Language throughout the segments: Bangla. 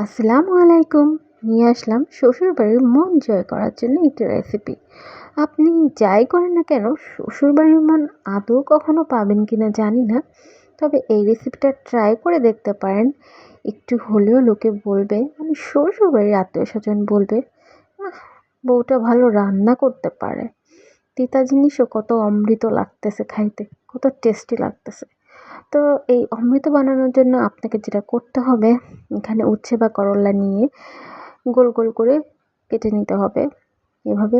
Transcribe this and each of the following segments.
আসসালামু আলাইকুম। নিয়ে আসলাম শ্বশুরবাড়ির মন জয় করার জন্য একটি রেসিপি। আপনি যাই করেন না কেন, শ্বশুরবাড়ির মন আদৌ কখনো পাবেন কিনা জানি না। তবে এই রেসিপিটা ট্রাই করে দেখতে পারেন। একটু হলেও লোকে বলবে, মানে শ্বশুরবাড়ির আত্মীয়স্বজন বলবে, "আহ, বউটা ভালো রান্না করতে পারে।" তিতা জিনিসও কত অমৃত লাগতেছে খাইতে, কত টেস্টি লাগতেছে। তো এই অমৃত বানানোর জন্য আপনাকে যেটা করতে হবে, এখানে উচ্ছে বা করলা নিয়ে গোল গোল করে কেটে নিতে হবে। এভাবে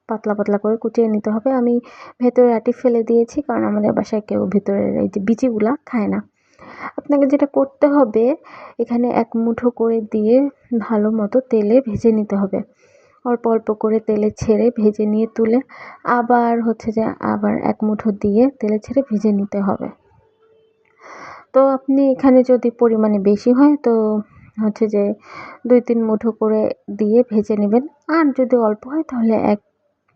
পাতলা পাতলা করে কুচিয়ে নিতে হবে। আমি ভেতরে আটি ফেলে দিয়েছি, কারণ আমাদের বাসায় কেউ ভেতরের এই যে বিচিগুলা খায় না। আপনাকে যেটা করতে হবে, এখানে এক মুঠো করে দিয়ে ভালো মতো তেলে ভেজে নিতে হবে। অল্প অল্প করে তেলে ছেড়ে ভেজে নিয়ে তুলে আবার এক মুঠো দিয়ে তেলে ছেড়ে ভেজে নিতে হবে। তো আপনি এখানে যদি পরিমাণে বেশি হয় তো হচ্ছে যে ২-৩ মুঠো করে দিয়ে ভেজে নেবেন। আর যদি অল্প হয় তাহলে এক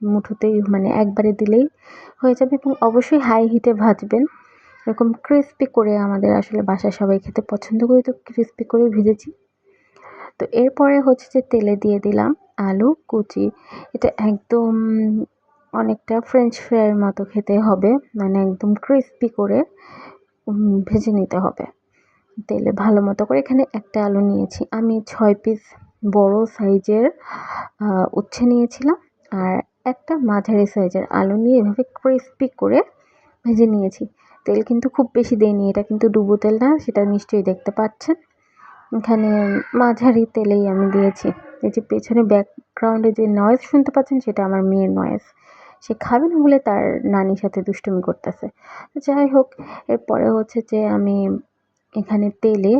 মুঠোতেই, মানে একবারে দিলেই হয়ে যাবে, এবং অবশ্যই হাই হিটে ভাজবেন। এরকম ক্রিস্পি করে আমাদের আসলে বাসায় সবাই খেতে পছন্দ করি, তো ক্রিস্পি করে ভেজেছি। তো এরপরে হচ্ছে যে তেলে দিয়ে দিলাম আলু কুচি। এটা একদম অনেকটা ফ্রেঞ্চ ফ্রাইয়ের মতো খেতে হবে, মানে একদম ক্রিস্পি করে ভেজে নিতে হবে তেলে ভালো মতো করে। এখানে একটা আলু নিয়েছি আমি, ৬ পিস বড় সাইজের উচ্ছে নিয়েছিলাম, আর একটা মাঝারি সাইজের আলু নিয়ে এভাবে ক্রিস্পি করে ভেজে নিয়েছি। তেল কিন্তু খুব বেশি দেইনি, এটা কিন্তু ডুবো তেল না, সেটা নিশ্চয়ই দেখতে পাচ্ছেন। এখানে মাঝারি তেলেই আমি দিয়েছি। এই যে পেছনে ব্যাকগ্রাউন্ডে যে নয়েজ শুনতে পাচ্ছেন, সেটা আমার মেয়ের নয়েজ। সে খাবে না বলে তার নানির সাথে দুষ্টুমি করতেছে। যাই হোক, এরপরে হচ্ছে যে আমি এখানে তেলে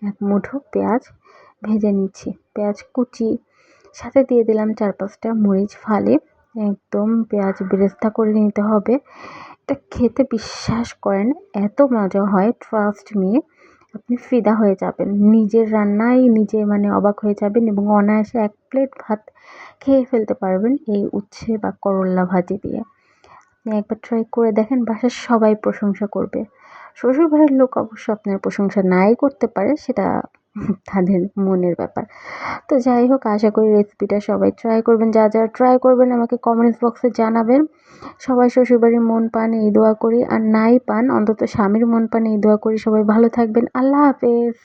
এক মুঠো পেঁয়াজ ভেজে নিচ্ছি। পেঁয়াজ কুচি, সাথে দিয়ে দিলাম ৪-৫টা মরিচ ফালি। একদম পেঁয়াজ বেরেস্তা করে নিতে হবে। এটা খেতে বিশ্বাস করেন এত মজা হয়, ট্রাস্ট মি, আপনি ফিদা হয়ে যাবেন। নিজের রান্নায় নিজে মানে অবাক হয়ে যাবেন, এবং অনায়াসে ১ প্লেট ভাত খেয়ে ফেলতে পারবেন এই উচ্ছে বা করল্লা ভাজি দিয়ে। আপনি একবার ট্রাই করে দেখেন, বাসার সবাই প্রশংসা করবে। শ্বশুরবাড়ির লোক অবশ্য আপনার প্রশংসা নাই করতে পারে, সেটা তাদের মনের ব্যাপার। তো যাই হোক, আশা করি রেসিপিটা সবাই ট্রাই করবেন। যারা ট্রাই করবেন আমাকে কমেন্টস বক্সে জানাবেন। সবাই শ্বশুরবাড়ির মন পান এই দোয়া করি, আর নাই পান অন্তত স্বামীর মন পান এই দোয়া করি। সবাই ভালো থাকবেন। আল্লাহ হাফেজ।